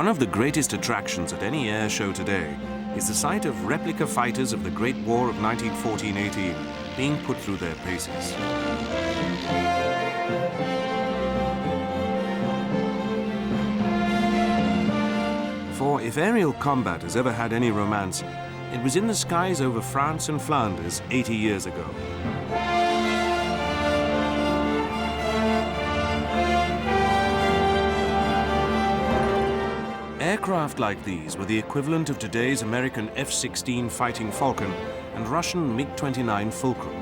One of the greatest attractions at any air show today is the sight of replica fighters of the Great War of 1914-18 being put through their paces. For if aerial combat has ever had any romance, it was in the skies over France and Flanders 80 years ago. Aircraft like these were the equivalent of today's American F-16 Fighting Falcon and Russian MiG-29 Fulcrum.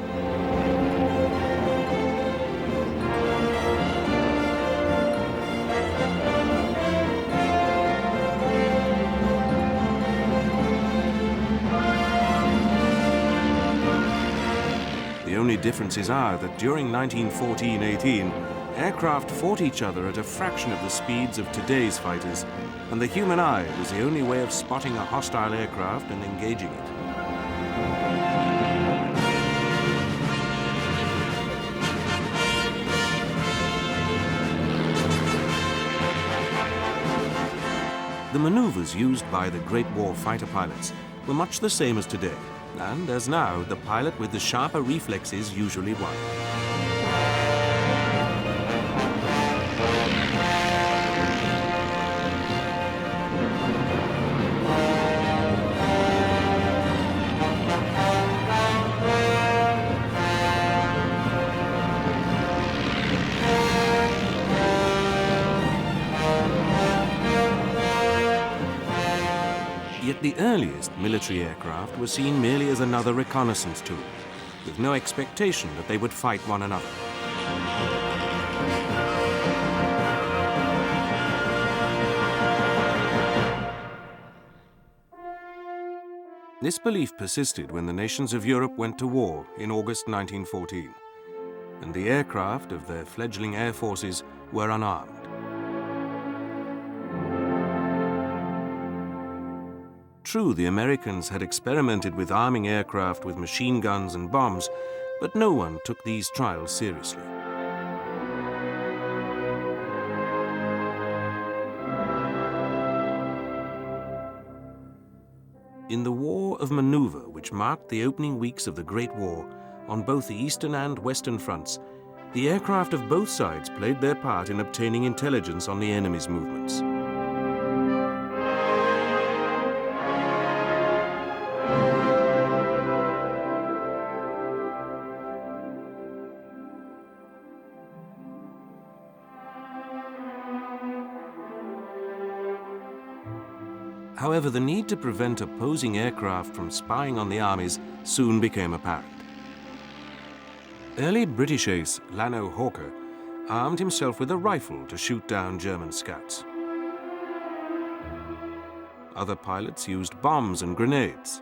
The only differences are that during 1914-18, aircraft fought each other at a fraction of the speeds of today's fighters, and the human eye was the only way of spotting a hostile aircraft and engaging it. The maneuvers used by the Great War fighter pilots were much the same as today, and as now, the pilot with the sharper reflexes usually won. Yet the earliest military aircraft were seen merely as another reconnaissance tool, with no expectation that they would fight one another. This belief persisted when the nations of Europe went to war in August 1914, and the aircraft of their fledgling air forces were unarmed. True, the Americans had experimented with arming aircraft with machine guns and bombs, but no one took these trials seriously. In the War of Maneuver, which marked the opening weeks of the Great War, on both the eastern and western fronts, the aircraft of both sides played their part in obtaining intelligence on the enemy's movements. However, the need to prevent opposing aircraft from spying on the armies soon became apparent. Early British ace Lano Hawker armed himself with a rifle to shoot down German scouts. Other pilots used bombs and grenades.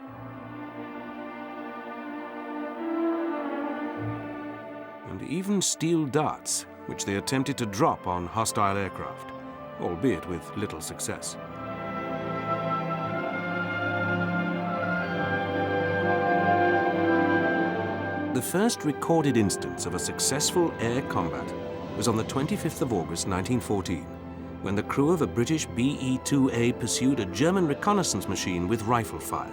And even steel darts, which they attempted to drop on hostile aircraft, albeit with little success. The first recorded instance of a successful air combat was on the 25th of August 1914, when the crew of a British BE-2A pursued a German reconnaissance machine with rifle fire,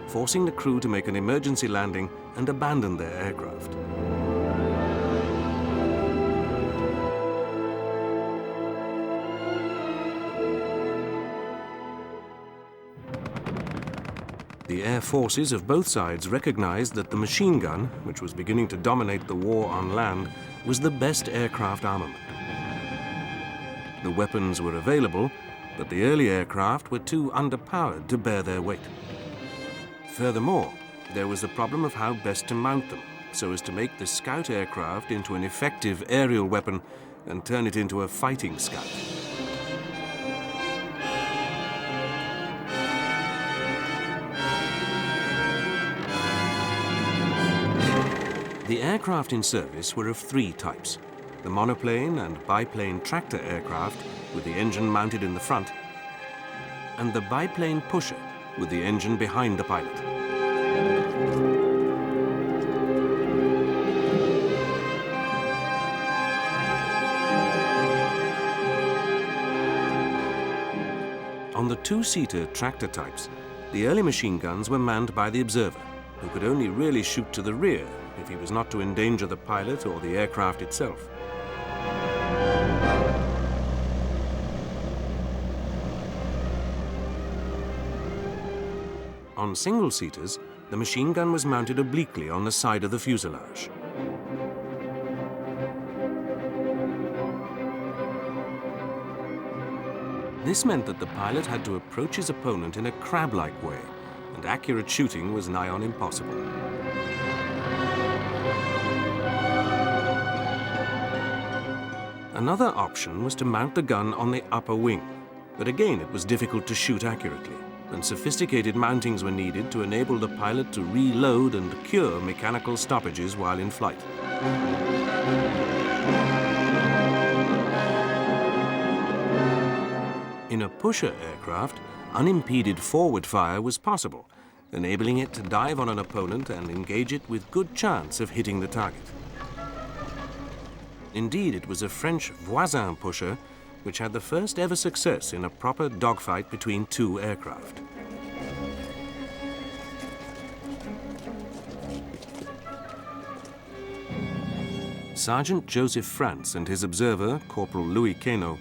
forcing the crew to make an emergency landing and abandon their aircraft. The air forces of both sides recognized that the machine gun, which was beginning to dominate the war on land, was the best aircraft armament. The weapons were available, but the early aircraft were too underpowered to bear their weight. Furthermore, there was the problem of how best to mount them, so as to make the scout aircraft into an effective aerial weapon and turn it into a fighting scout. The aircraft in service were of three types: the monoplane and biplane tractor aircraft with the engine mounted in the front, and the biplane pusher with the engine behind the pilot. two-seater tractor types, the early machine guns were manned by the observer, who could only really shoot to the rear if he was not to endanger the pilot or the aircraft itself. On single-seaters, the machine gun was mounted obliquely on the side of the fuselage. This meant that the pilot had to approach his opponent in a crab-like way, and accurate shooting was nigh on impossible. Another option was to mount the gun on the upper wing, but again it was difficult to shoot accurately, and sophisticated mountings were needed to enable the pilot to reload and cure mechanical stoppages while in flight. In a pusher aircraft, unimpeded forward fire was possible, enabling it to dive on an opponent and engage it with good chance of hitting the target. Indeed, it was a French Voisin pusher which had the first ever success in a proper dogfight between two aircraft. Sergeant Joseph Franz and his observer, Corporal Louis Queneau,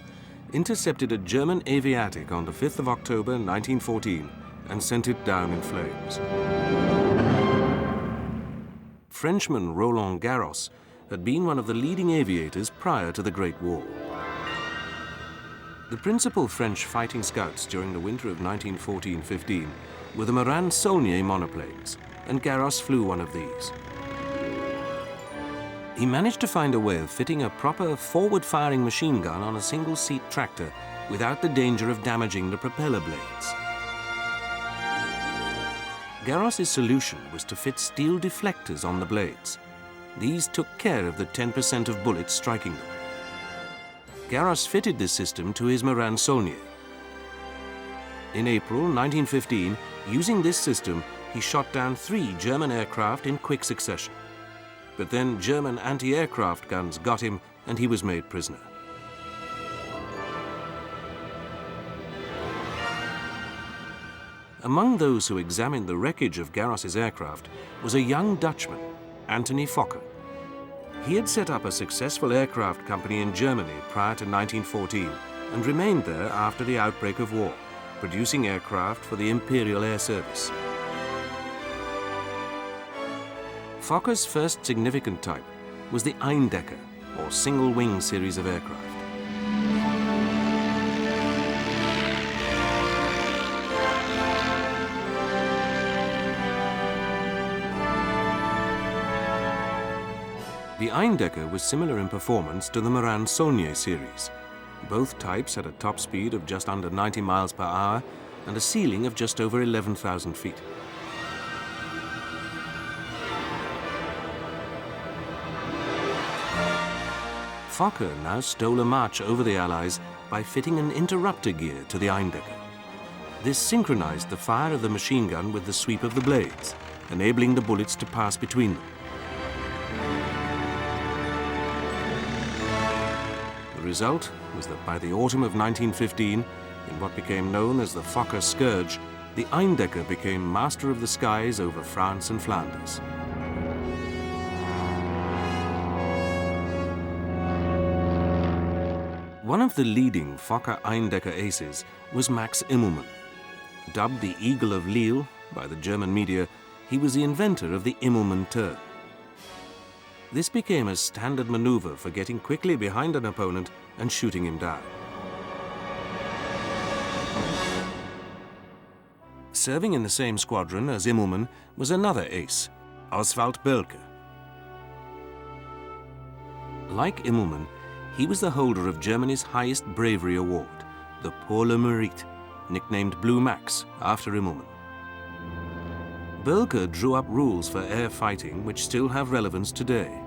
intercepted a German aviatic on the 5th of October 1914 and sent it down in flames. Frenchman Roland Garros had been one of the leading aviators prior to the Great War. The principal French fighting scouts during the winter of 1914-15 were the Morane-Saulnier monoplanes, and Garros flew one of these. He managed to find a way of fitting a proper forward-firing machine gun on a single-seat tractor without the danger of damaging the propeller blades. Garros's solution was to fit steel deflectors on the blades. These took care of the 10% of bullets striking them. Garros fitted this system to his Morane-Saulnier. In April 1915, using this system, he shot down 3 German aircraft in quick succession. But then German anti-aircraft guns got him and he was made prisoner. Among those who examined the wreckage of Garros's aircraft was a young Dutchman, Anthony Fokker. He had set up a successful aircraft company in Germany prior to 1914 and remained there after the outbreak of war, producing aircraft for the Imperial Air Service. Fokker's first significant type was the Eindecker, or single-wing series of aircraft. The Eindecker was similar in performance to the Morane-Saulnier series. Both types had a top speed of just under 90 miles per hour and a ceiling of just over 11,000 feet. Fokker now stole a march over the Allies by fitting an interrupter gear to the Eindecker. This synchronized the fire of the machine gun with the sweep of the blades, enabling the bullets to pass between them. The result was that by the autumn of 1915, in what became known as the Fokker Scourge, the Eindecker became master of the skies over France and Flanders. One of the leading Fokker Eindecker aces was Max Immelmann. Dubbed the Eagle of Lille by the German media, he was the inventor of the Immelmann turn. This became a standard maneuver for getting quickly behind an opponent and shooting him down. Serving in the same squadron as Immelmann was another ace, Oswald Boelcke. Like Immelmann, he was the holder of Germany's highest bravery award, the Pour le Mérite, nicknamed Blue Max after Immelmann. Boelcke drew up rules for air fighting which still have relevance today.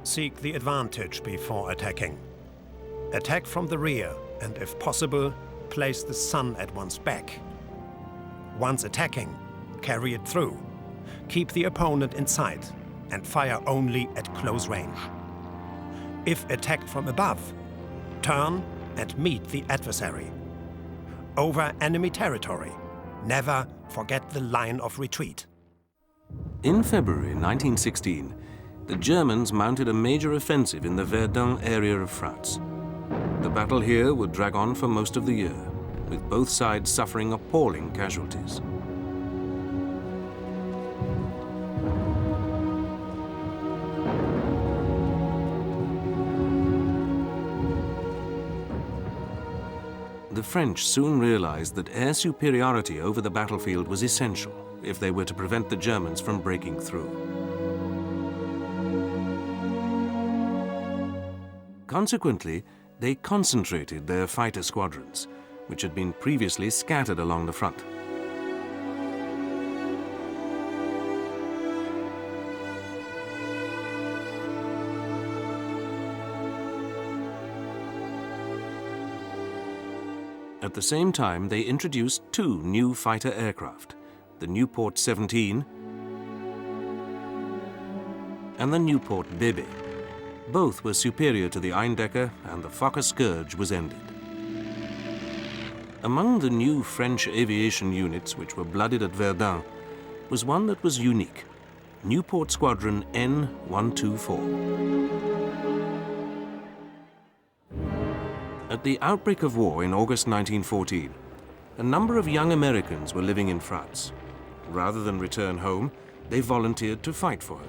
Seek the advantage before attacking. Attack from the rear and, if possible, place the sun at one's back. Once attacking, carry it through. Keep the opponent in sight and fire only at close range. If attacked from above, turn and meet the adversary. over enemy territory. Never forget the line of retreat. In February 1916, the Germans mounted a major offensive in the Verdun area of France. The battle here would drag on for most of the year, with both sides suffering appalling casualties. The French soon realized that air superiority over the battlefield was essential if they were to prevent the Germans from breaking through. Consequently, they concentrated their fighter squadrons, which had been previously scattered along the front. At the same time, they introduced two new fighter aircraft, the Nieuport 17 and the Nieuport Bébé. Both were superior to the Eindecker, and the Fokker scourge was ended. Among the new French aviation units which were blooded at Verdun was one that was unique, Nieuport Squadron N124. At the outbreak of war in August 1914, a number of young Americans were living in France. Rather than return home, they volunteered to fight for her.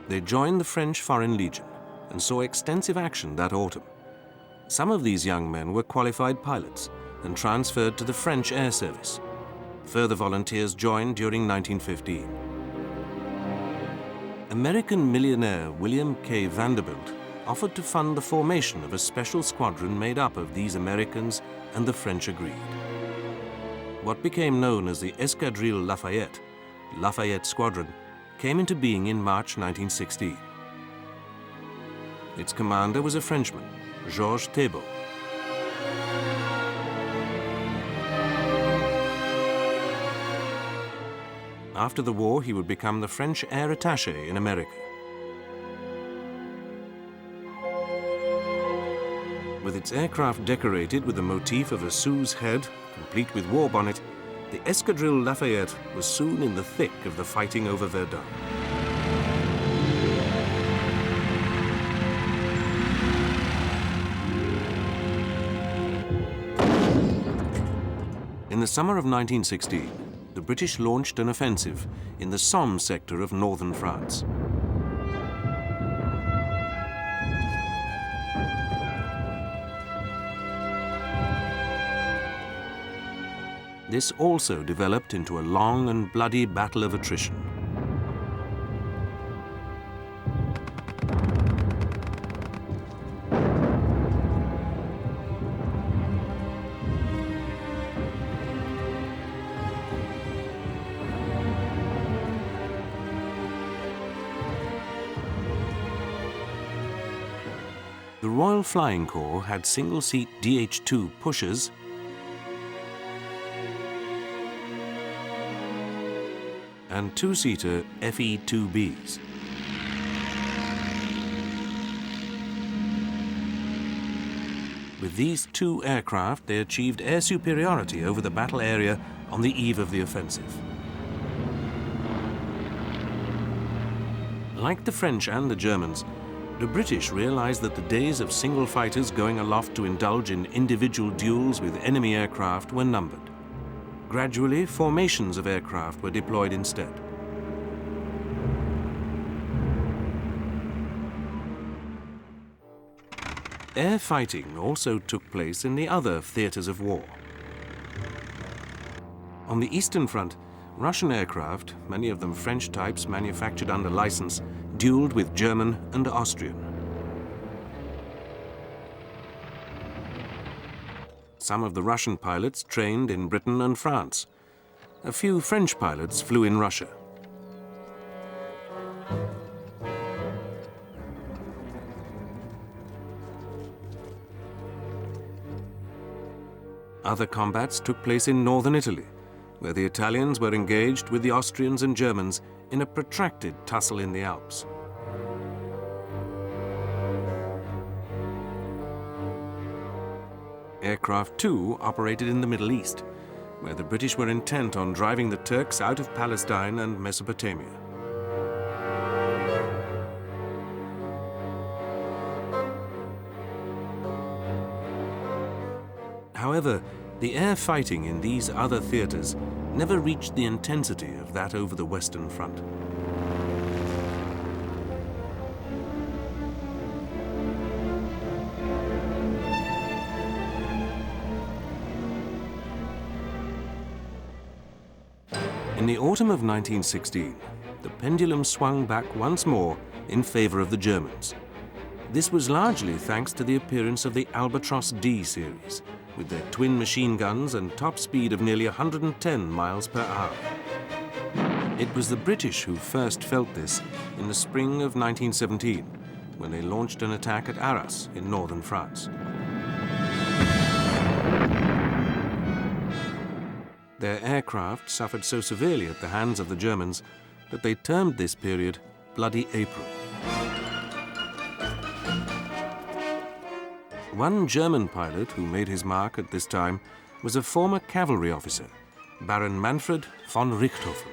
They joined the French Foreign Legion and saw extensive action that autumn. Some of these young men were qualified pilots and transferred to the French Air Service. Further volunteers joined during 1915. American millionaire William K. Vanderbilt offered to fund the formation of a special squadron made up of these Americans, and the French agreed. What became known as the Escadrille Lafayette Squadron, came into being in March 1916. Its commander was a Frenchman, Georges Thébault. After the war, he would become the French air attaché in America. With its aircraft decorated with the motif of a Sioux's head, complete with war bonnet, the Escadrille Lafayette was soon in the thick of the fighting over Verdun. In the summer of 1916, the British launched an offensive in the Somme sector of northern France. This also developed into a long and bloody battle of attrition. The Royal Flying Corps had single-seat DH-2 pushers and two-seater FE-2Bs. With these two aircraft, they achieved air superiority over the battle area on the eve of the offensive. Like the French and the Germans, the British realized that the days of single fighters going aloft to indulge in individual duels with enemy aircraft were numbered. Gradually, formations of aircraft were deployed instead. Air fighting also took place in the other theaters of war. On the Eastern Front, Russian aircraft, many of them French types manufactured under license, dueled with German and Austrian. Some of the Russian pilots trained in Britain and France. A few French pilots flew in Russia. Other combats took place in northern Italy, where the Italians were engaged with the Austrians and Germans in a protracted tussle in the Alps. Aircraft 2 operated in the Middle East, where the British were intent on driving the Turks out of Palestine and Mesopotamia. However, the air fighting in these other theatres never reached the intensity of that over the Western Front. In the autumn of 1916, the pendulum swung back once more in favor of the Germans. This was largely thanks to the appearance of the Albatros D series, with their twin machine guns and top speed of nearly 110 miles per hour. It was the British who first felt this in the spring of 1917, when they launched an attack at Arras in northern France. Their aircraft suffered so severely at the hands of the Germans that they termed this period Bloody April. One German pilot who made his mark at this time was a former cavalry officer, Baron Manfred von Richthofen.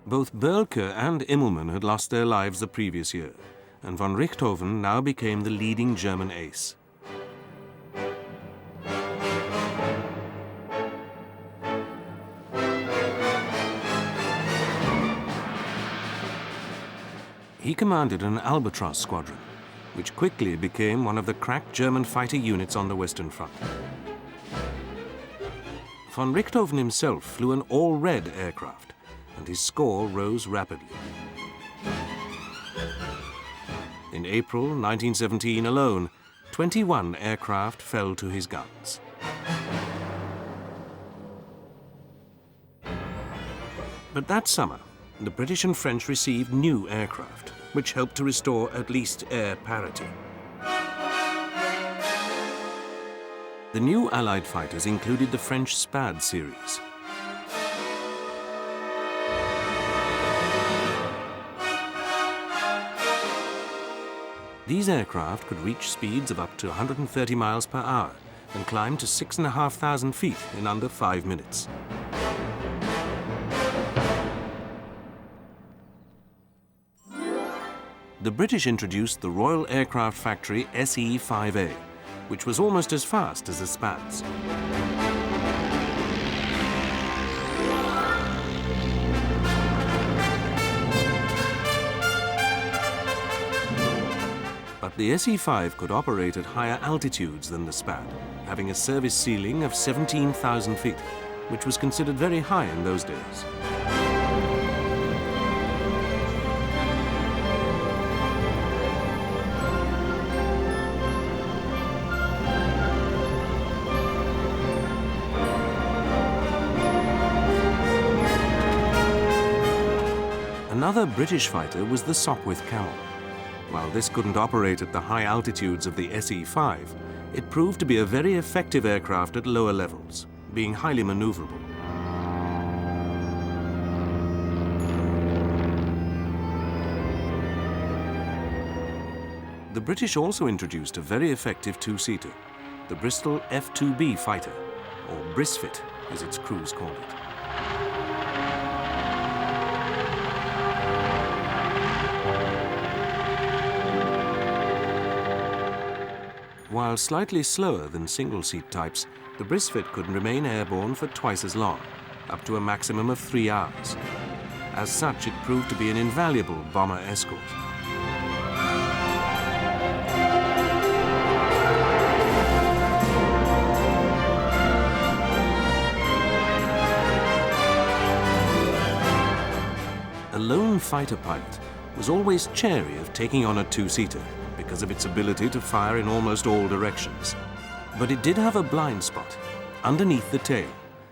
Both Boelcke and Immelmann had lost their lives the previous year, and von Richthofen now became the leading German ace. He commanded an Albatros squadron, which quickly became one of the crack German fighter units on the Western Front. Von Richthofen himself flew an all-red aircraft, and his score rose rapidly. In April 1917 alone, 21 aircraft fell to his guns. But that summer, the British and French received new aircraft, which helped to restore at least air parity. The new Allied fighters included the French Spad series. These aircraft could reach speeds of up to 130 miles per hour and climb to 6,500 feet in under 5 minutes. The British introduced the Royal Aircraft Factory SE-5A, which was almost as fast as the Spads. But the SE-5 could operate at higher altitudes than the Spad, having a service ceiling of 17,000 feet, which was considered very high in those days. Another British fighter was the Sopwith Camel. While this couldn't operate at the high altitudes of the SE-5, it proved to be a very effective aircraft at lower levels, being highly maneuverable. The British also introduced a very effective two-seater, the Bristol F-2B fighter, or Brisfit as its crews called it. While slightly slower than single-seat types, the Brisfit could remain airborne for twice as long, up to a maximum of 3 hours. As such, it proved to be an invaluable bomber escort. A lone fighter pilot was always chary of taking on a two-seater, because of its ability to fire in almost all directions. But it did have a blind spot, underneath the tail,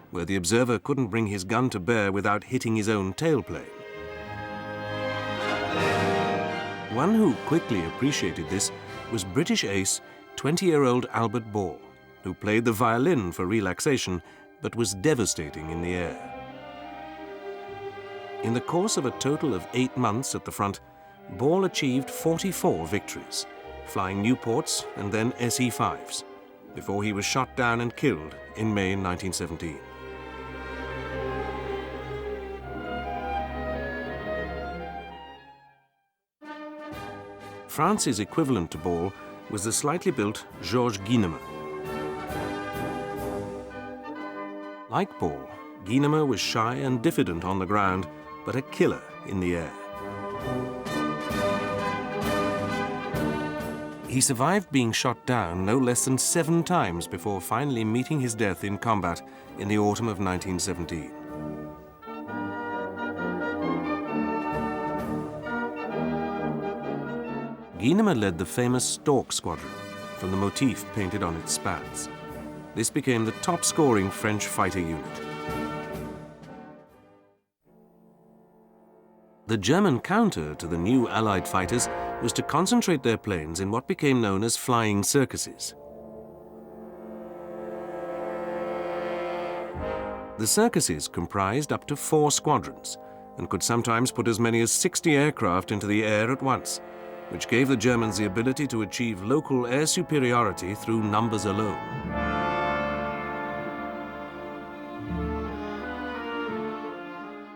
where the observer couldn't bring his gun to bear without hitting his own tailplane. One who quickly appreciated this was British ace, 20-year-old Albert Ball, who played the violin for relaxation, but was devastating in the air. In the course of a total of 8 months at the front, Ball achieved 44 victories, flying Nieuports and then SE-5s. before he was shot down and killed in May 1917. France's equivalent to Ball was the slightly built Georges Guynemer. Like Ball, Guynemer was shy and diffident on the ground, but a killer in the air. He survived being shot down no less than 7 times before finally meeting his death in combat in the autumn of 1917. Guynemer led the famous Stork Squadron, from the motif painted on its spats. This became the top-scoring French fighter unit. The German counter to the new Allied fighters was to concentrate their planes in what became known as flying circuses. The circuses comprised up to 4 squadrons and could sometimes put as many as 60 aircraft into the air at once, which gave the Germans the ability to achieve local air superiority through numbers alone.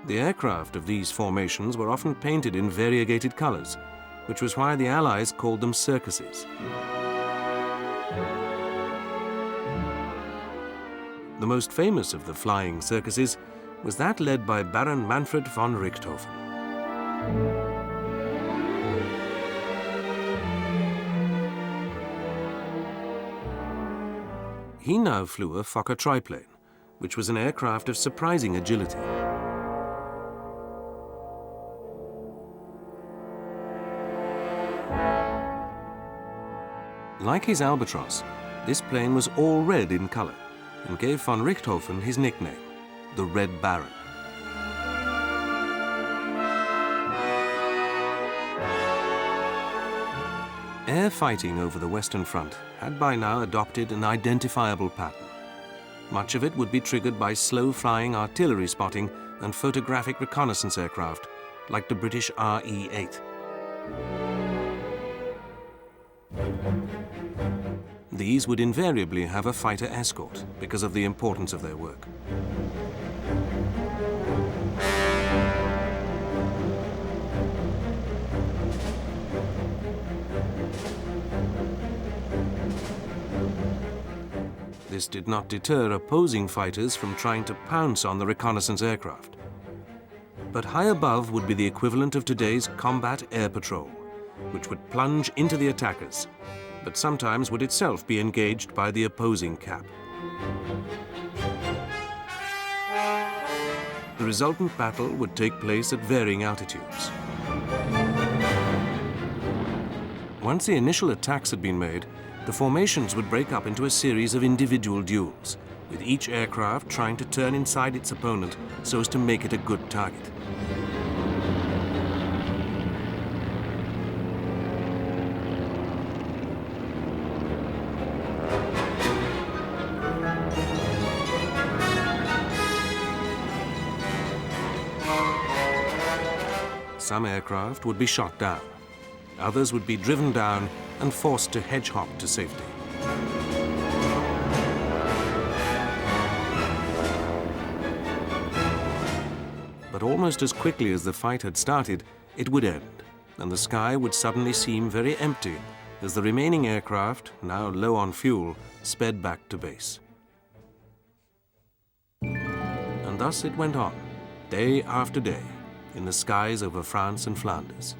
The aircraft of these formations were often painted in variegated colors, which was why the Allies called them circuses. The most famous of the flying circuses was that led by Baron Manfred von Richthofen. He now flew a Fokker triplane, which was an aircraft of surprising agility. Like his Albatros, this plane was all red in color and gave von Richthofen his nickname, the Red Baron. Air fighting over the Western Front had by now adopted an identifiable pattern. Much of it would be triggered by slow-flying artillery spotting and photographic reconnaissance aircraft, like the British RE-8. These would invariably have a fighter escort because of the importance of their work. This did not deter opposing fighters from trying to pounce on the reconnaissance aircraft. But high above would be the equivalent of today's combat air patrol, which would plunge into the attackers, but sometimes would itself be engaged by the opposing cap. The resultant battle would take place at varying altitudes. Once the initial attacks had been made, the formations would break up into a series of individual duels, with each aircraft trying to turn inside its opponent so as to make it a good target. Some aircraft would be shot down. Others would be driven down and forced to hedge-hop to safety. But almost as quickly as the fight had started, it would end, and the sky would suddenly seem very empty as the remaining aircraft, now low on fuel, sped back to base. And thus it went on, day after day, in the skies over France and Flanders.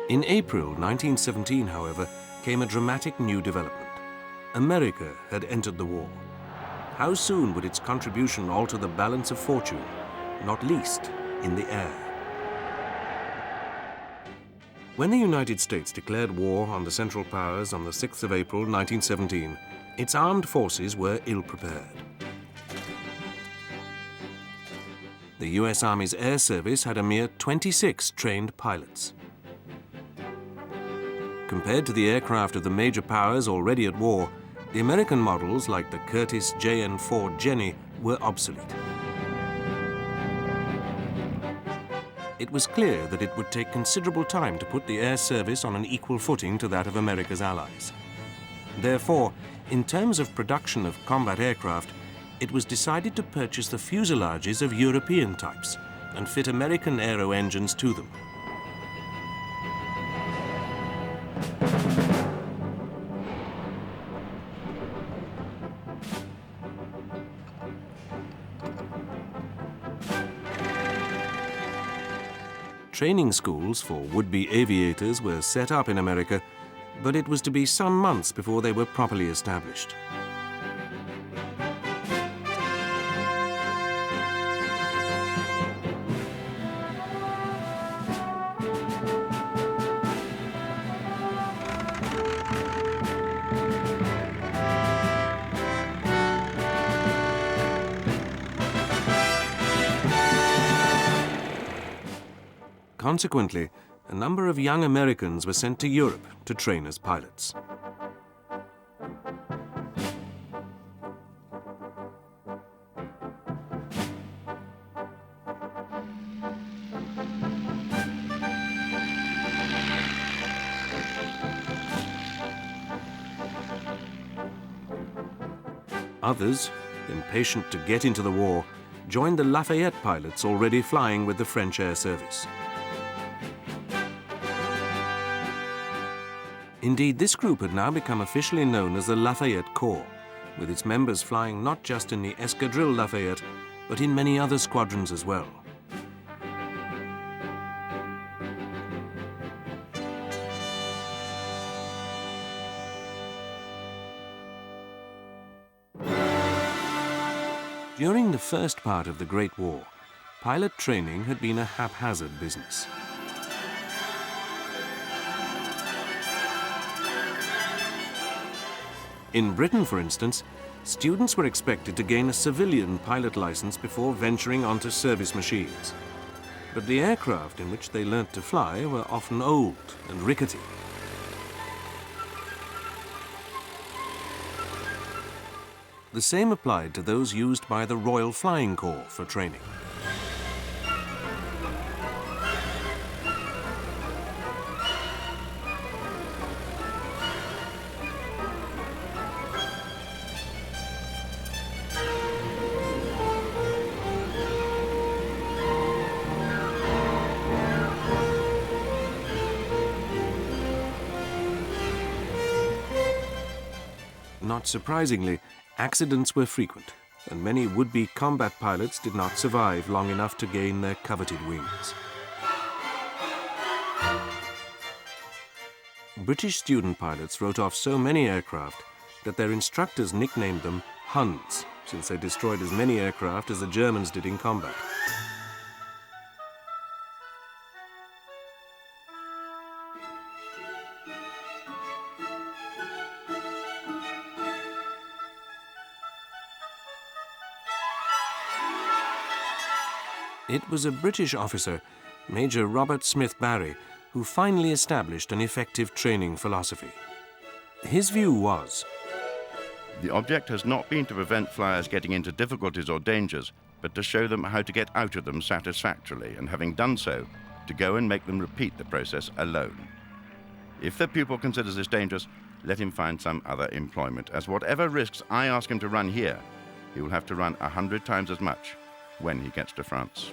In April 1917, however, came a dramatic new development. America had entered the war. How soon would its contribution alter the balance of fortune, not least in the air? When the United States declared war on the Central Powers on the 6th of April 1917, its armed forces were ill-prepared. The US Army's Air Service had a mere 26 trained pilots. Compared to the aircraft of the major powers already at war, the American models like the Curtiss JN-4 Jenny were obsolete. It was clear that it would take considerable time to put the air service on an equal footing to that of America's allies. Therefore, in terms of production of combat aircraft, it was decided to purchase the fuselages of European types and fit American aero engines to them. Training schools for would-be aviators were set up in America, but it was to be some months before they were properly established. Consequently, a number of young Americans were sent to Europe to train as pilots. Others, impatient to get into the war, joined the Lafayette pilots already flying with the French Air Service. Indeed, this group had now become officially known as the Lafayette Corps, with its members flying not just in the Escadrille Lafayette, but in many other squadrons as well. During the first part of the Great War, pilot training had been a haphazard business. In Britain, for instance, students were expected to gain a civilian pilot license before venturing onto service machines. But the aircraft in which they learnt to fly were often old and rickety. The same applied to those used by the Royal Flying Corps for training. Not surprisingly, accidents were frequent, and many would-be combat pilots did not survive long enough to gain their coveted wings. British student pilots wrote off so many aircraft that their instructors nicknamed them Huns, since they destroyed as many aircraft as the Germans did in combat. It was a British officer, Major Robert Smith Barry, who finally established an effective training philosophy. His view was, the object has not been to prevent flyers getting into difficulties or dangers, but to show them how to get out of them satisfactorily, and having done so, to go and make them repeat the process alone. If the pupil considers this dangerous, let him find some other employment, as whatever risks I ask him to run here, he will have to run 100 times as much when he gets to France.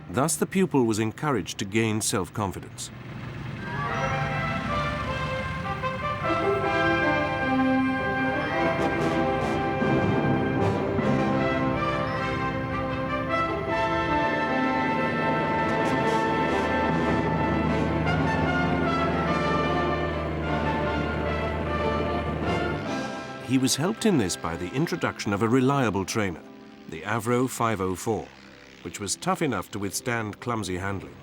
Thus the pupil was encouraged to gain self-confidence. He was helped in this by the introduction of a reliable trainer, the Avro 504, which was tough enough to withstand clumsy handling.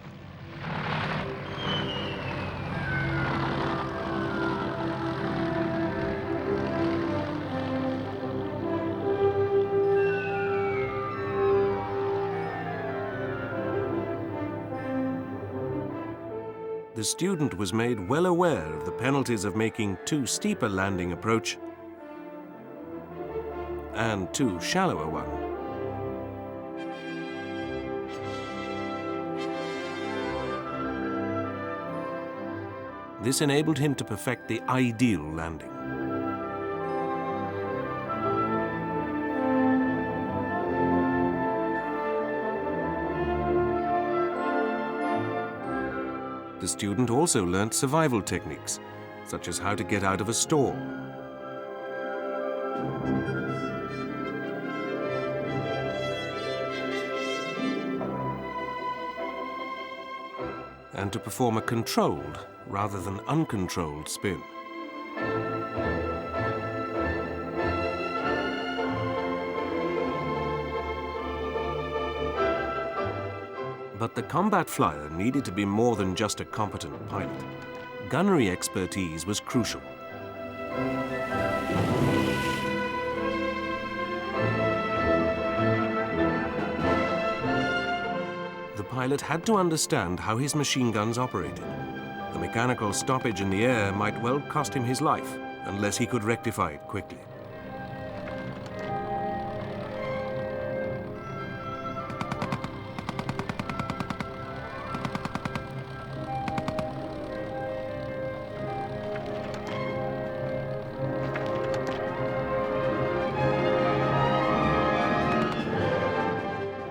the student was made well aware of the penalties of making too steep a landing approach and too shallow a one. This enabled him to perfect the ideal landing. The student also learnt survival techniques, such as how to get out of a storm, and to perform a controlled rather than uncontrolled spin. But the combat flyer needed to be more than just a competent pilot. Gunnery expertise was crucial. The pilot had to understand how his machine guns operated. The mechanical stoppage in the air might well cost him his life unless he could rectify it quickly.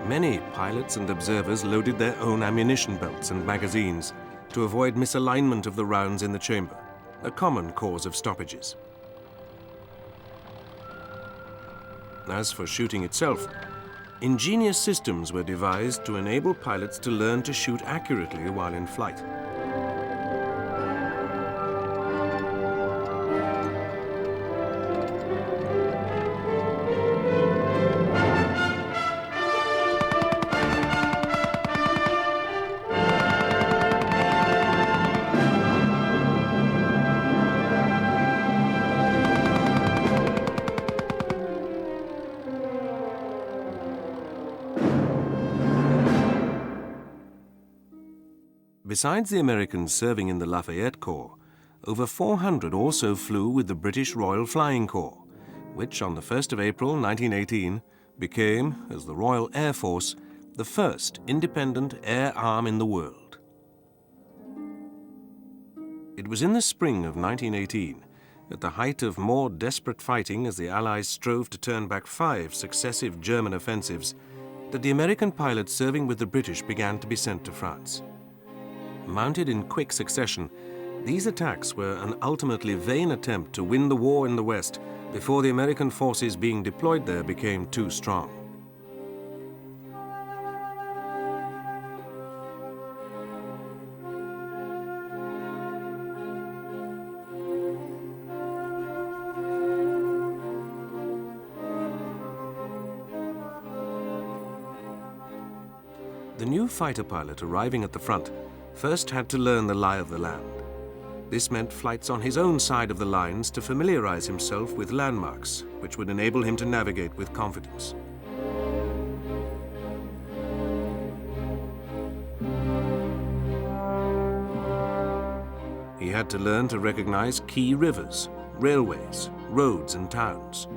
Many pilots and observers loaded their own ammunition belts and magazines to avoid misalignment of the rounds in the chamber, a common cause of stoppages. As for shooting itself, ingenious systems were devised to enable pilots to learn to shoot accurately while in flight. Besides the Americans serving in the Lafayette Corps, over 400 also flew with the British Royal Flying Corps, which on the 1st of April 1918 became, as the Royal Air Force, the first independent air arm in the world. It was in the spring of 1918, at the height of more desperate fighting as the Allies strove to turn back 5 successive German offensives, that the American pilots serving with the British began to be sent to France. Mounted in quick succession, these attacks were an ultimately vain attempt to win the war in the West before the American forces being deployed there became too strong. The new fighter pilot arriving at the front first had to learn the lie of the land. This meant flights on his own side of the lines to familiarize himself with landmarks, which would enable him to navigate with confidence. He had to learn to recognize key rivers, railways, roads, and towns.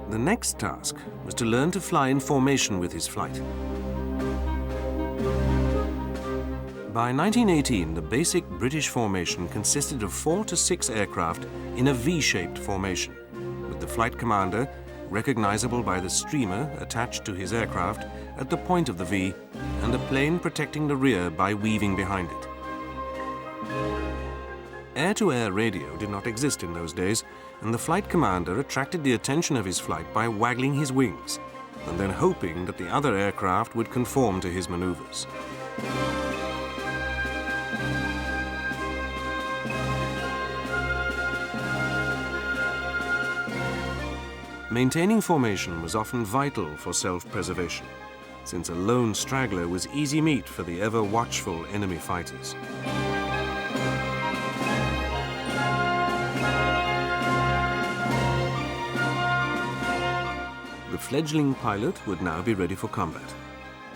The next task was to learn to fly in formation with his flight. By 1918, the basic British formation consisted of 4 to 6 aircraft in a V-shaped formation, with the flight commander, recognizable by the streamer attached to his aircraft at the point of the V, and a plane protecting the rear by weaving behind it. Air-to-air radio did not exist in those days, and the flight commander attracted the attention of his flight by waggling his wings, and then hoping that the other aircraft would conform to his maneuvers. Maintaining formation was often vital for self-preservation, since a lone straggler was easy meat for the ever-watchful enemy fighters. The fledgling pilot would now be ready for combat,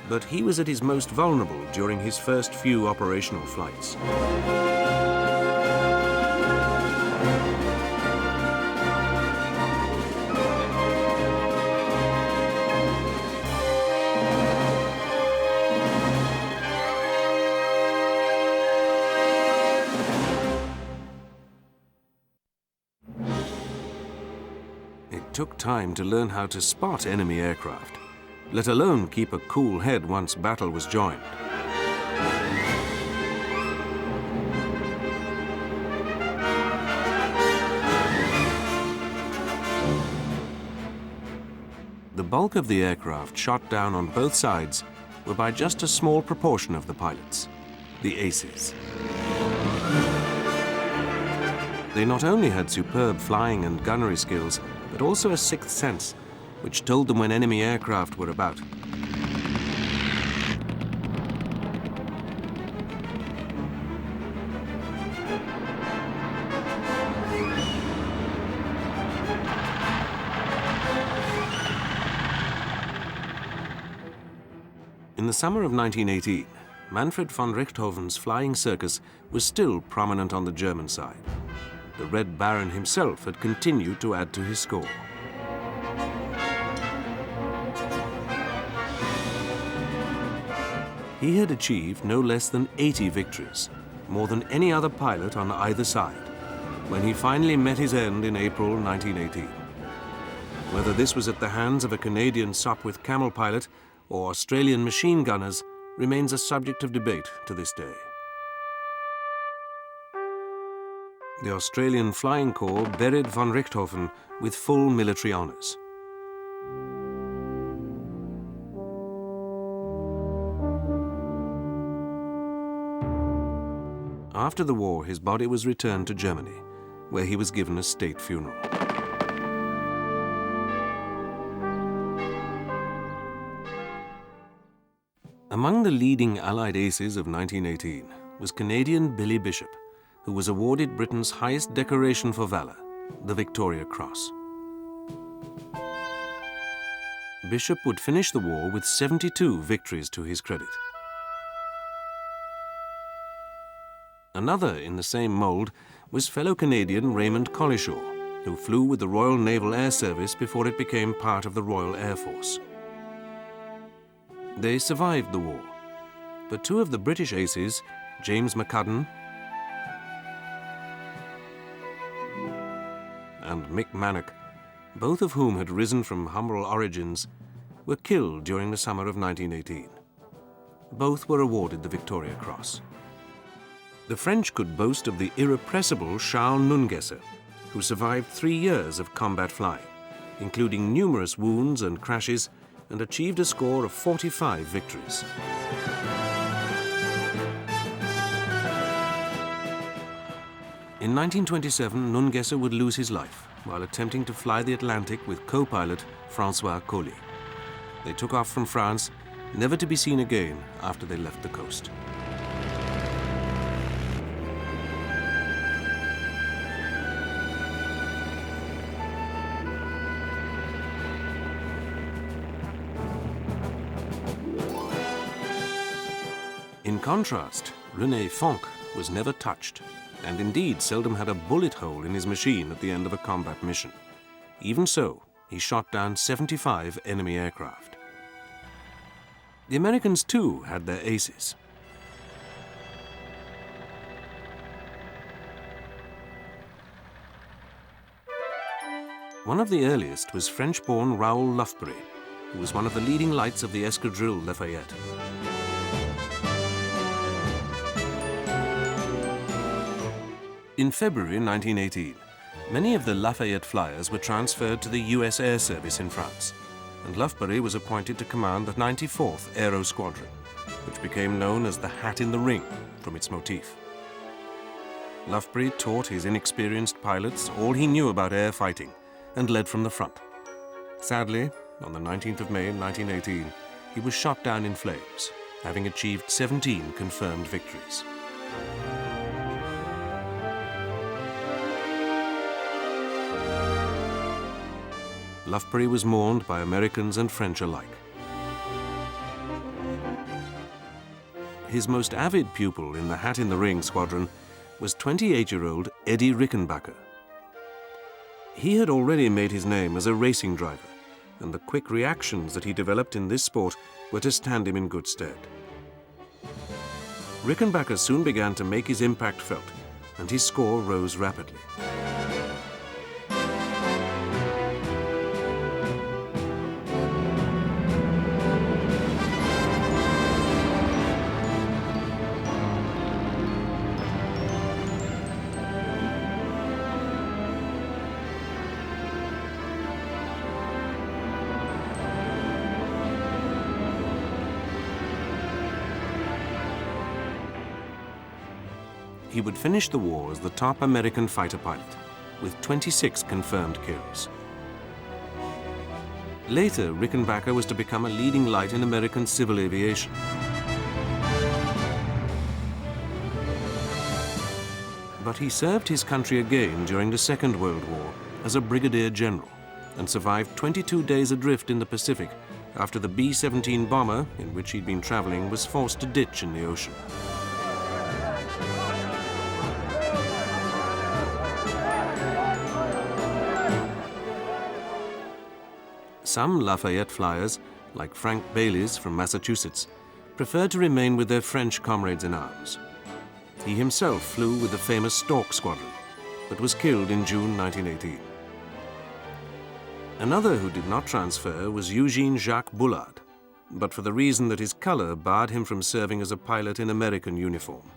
but he was at his most vulnerable during his first few operational flights. It took time to learn how to spot enemy aircraft, let alone keep a cool head once battle was joined. The bulk of the aircraft shot down on both sides were by just a small proportion of the pilots, the aces. They not only had superb flying and gunnery skills, but also a sixth sense, which told them when enemy aircraft were about. In the summer of 1918, Manfred von Richthofen's flying circus was still prominent on the German side. The Red Baron himself had continued to add to his score. He had achieved no less than 80 victories, more than any other pilot on either side, when he finally met his end in April 1918. Whether this was at the hands of a Canadian Sopwith Camel pilot or Australian machine gunners remains a subject of debate to this day. The Australian Flying Corps buried von Richthofen with full military honours. After the war, his body was returned to Germany, where he was given a state funeral. Among the leading Allied aces of 1918 was Canadian Billy Bishop, who was awarded Britain's highest decoration for valour, the Victoria Cross. Bishop would finish the war with 72 victories to his credit. Another in the same mould was fellow Canadian Raymond Collishaw, who flew with the Royal Naval Air Service before it became part of the Royal Air Force. They survived the war, but two of the British aces, James McCudden and Mick Mannock, both of whom had risen from humble origins, were killed during the summer of 1918. Both were awarded the Victoria Cross. The French could boast of the irrepressible Charles Nungesser, who survived 3 years of combat flying, including numerous wounds and crashes, and achieved a score of 45 victories. In 1927, Nungesser would lose his life while attempting to fly the Atlantic with co-pilot François Collier. They took off from France, never to be seen again after they left the coast. In contrast, René Fonck was never touched, and indeed seldom had a bullet hole in his machine at the end of a combat mission. Even so, he shot down 75 enemy aircraft. The Americans too had their aces. One of the earliest was French-born Raoul Lufbery, who was one of the leading lights of the Escadrille Lafayette. In February 1918, many of the Lafayette flyers were transferred to the US Air Service in France, and Lufbery was appointed to command the 94th Aero Squadron, which became known as the Hat in the Ring from its motif. Lufbery taught his inexperienced pilots all he knew about air fighting and led from the front. Sadly, on the 19th of May 1918, he was shot down in flames, having achieved 17 confirmed victories. Lufbery was mourned by Americans and French alike. his most avid pupil in the Hat in the Ring squadron was 28-year-old Eddie Rickenbacker. He had already made his name as a racing driver, and the quick reactions that he developed in this sport were to stand him in good stead. Rickenbacker soon began to make his impact felt, and his score rose rapidly. He would finish the war as the top American fighter pilot, with 26 confirmed kills. Later, Rickenbacker was to become a leading light in American civil aviation. But he served his country again during the Second World War as a brigadier general and survived 22 days adrift in the Pacific after the B-17 bomber, in which he'd been traveling, was forced to ditch in the ocean. Some Lafayette flyers, like Frank Bailey's from Massachusetts, preferred to remain with their French comrades in arms. He himself flew with the famous Stork Squadron, but was killed in June 1918. Another who did not transfer was Eugene Jacques Bullard, but for the reason that his color barred him from serving as a pilot in American uniform.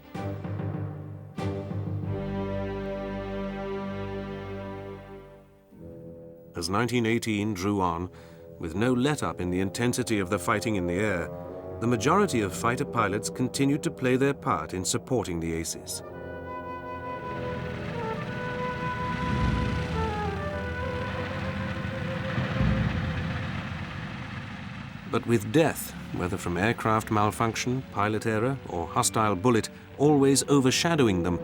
As 1918 drew on, with no let-up in the intensity of the fighting in the air, the majority of fighter pilots continued to play their part in supporting the aces. But with death, whether from aircraft malfunction, pilot error, or hostile bullet, always overshadowing them,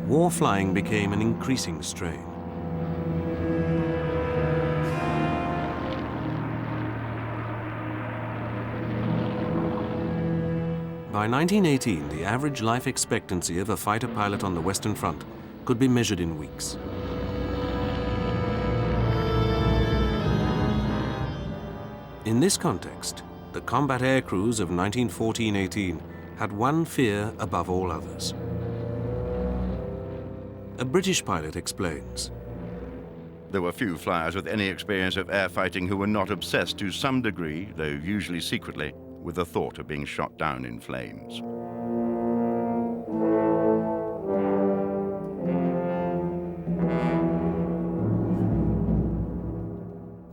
war flying became an increasing strain. By 1918, the average life expectancy of a fighter pilot on the Western Front could be measured in weeks. In this context, the combat air crews of 1914-18 had one fear above all others. A British pilot explains. There were few flyers with any experience of air fighting who were not obsessed to some degree, though usually secretly, with the thought of being shot down in flames.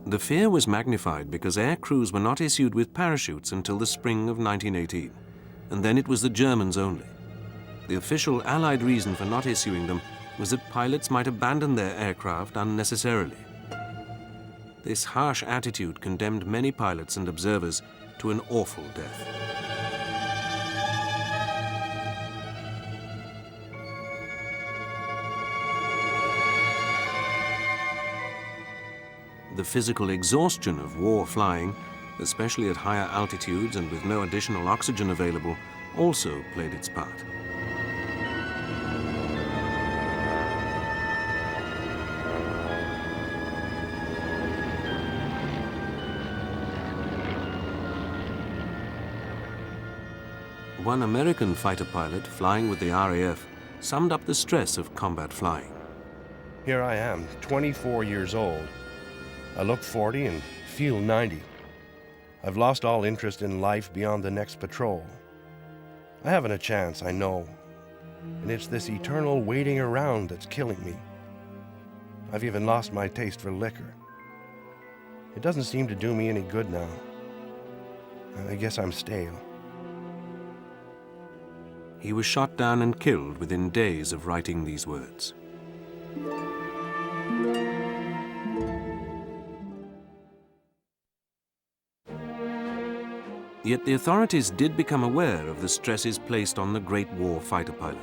The fear was magnified because air crews were not issued with parachutes until the spring of 1918, and then it was the Germans only. The official Allied reason for not issuing them was that pilots might abandon their aircraft unnecessarily. This harsh attitude condemned many pilots and observers to an awful death. The physical exhaustion of war flying, especially at higher altitudes and with no additional oxygen available, also played its part. One American fighter pilot flying with the RAF summed up the stress of combat flying. Here I am, 24 years old. I look 40 and feel 90. I've lost all interest in life beyond the next patrol. I haven't a chance, I know. And it's this eternal waiting around that's killing me. I've even lost my taste for liquor. It doesn't seem to do me any good now. I guess I'm stale. He was shot down and killed within days of writing these words. Yet the authorities did become aware of the stresses placed on the Great War fighter pilot.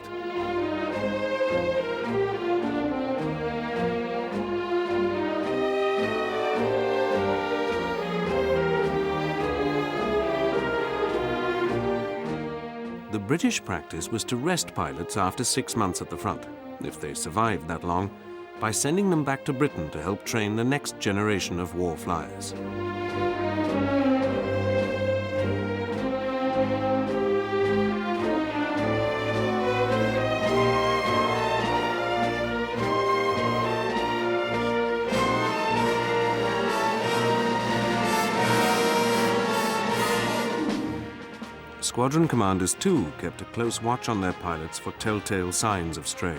The British practice was to rest pilots after 6 months at the front, if they survived that long, by sending them back to Britain to help train the next generation of war flyers. Squadron commanders too kept a close watch on their pilots for telltale signs of strain.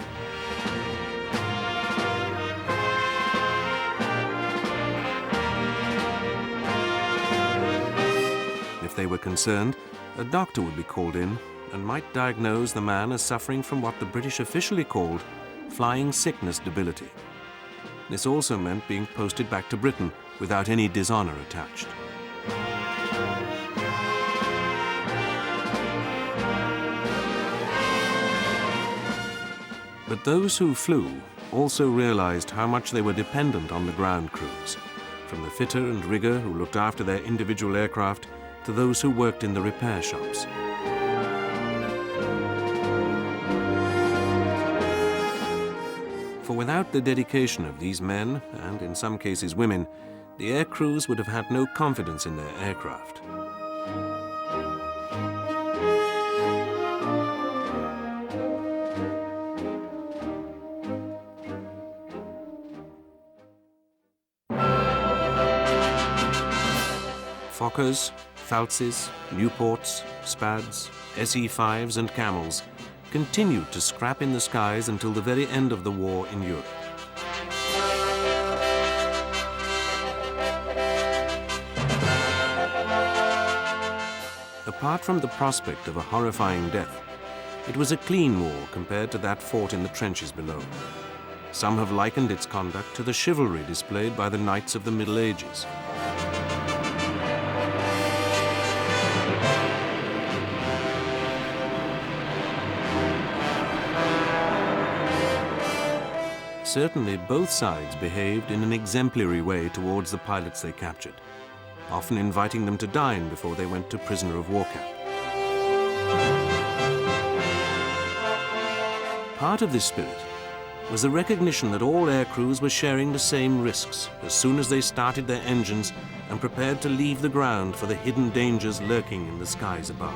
If they were concerned, a doctor would be called in and might diagnose the man as suffering from what the British officially called flying sickness debility. This also meant being posted back to Britain without any dishonor attached. But those who flew also realized how much they were dependent on the ground crews, from the fitter and rigger who looked after their individual aircraft to those who worked in the repair shops. For without the dedication of these men, and in some cases women, the air crews would have had no confidence in their aircraft. Fokkers, Pfalzes, Nieuports, Spads, SE-5s and Camels continued to scrap in the skies until the very end of the war in Europe. Apart from the prospect of a horrifying death, it was a clean war compared to that fought in the trenches below. Some have likened its conduct to the chivalry displayed by the knights of the Middle Ages. Certainly, both sides behaved in an exemplary way towards the pilots they captured, often inviting them to dine before they went to prisoner of war camp. Part of this spirit was the recognition that all air crews were sharing the same risks as soon as they started their engines and prepared to leave the ground for the hidden dangers lurking in the skies above.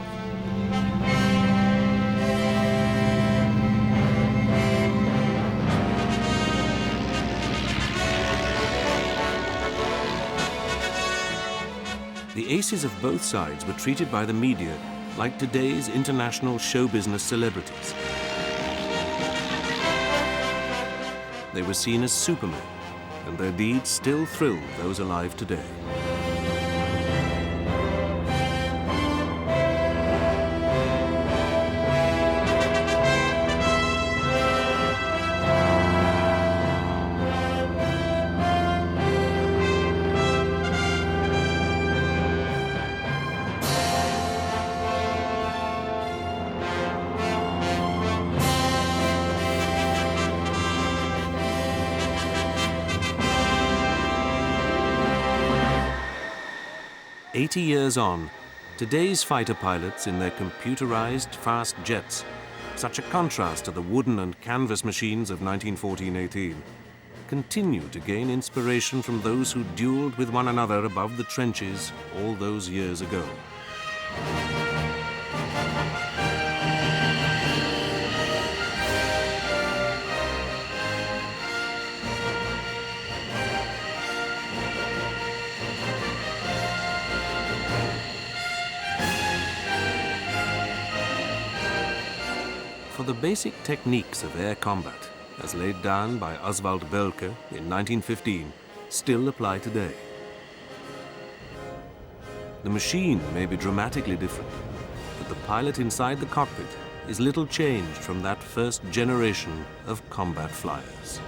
The aces of both sides were treated by the media like today's international show business celebrities. They were seen as supermen, and their deeds still thrill those alive today. Years on, today's fighter pilots in their computerized fast jets, such a contrast to the wooden and canvas machines of 1914-18, continue to gain inspiration from those who dueled with one another above the trenches all those years ago. For the basic techniques of air combat, as laid down by Oswald Boelcke in 1915, still apply today. The machine may be dramatically different, but the pilot inside the cockpit is little changed from that first generation of combat flyers.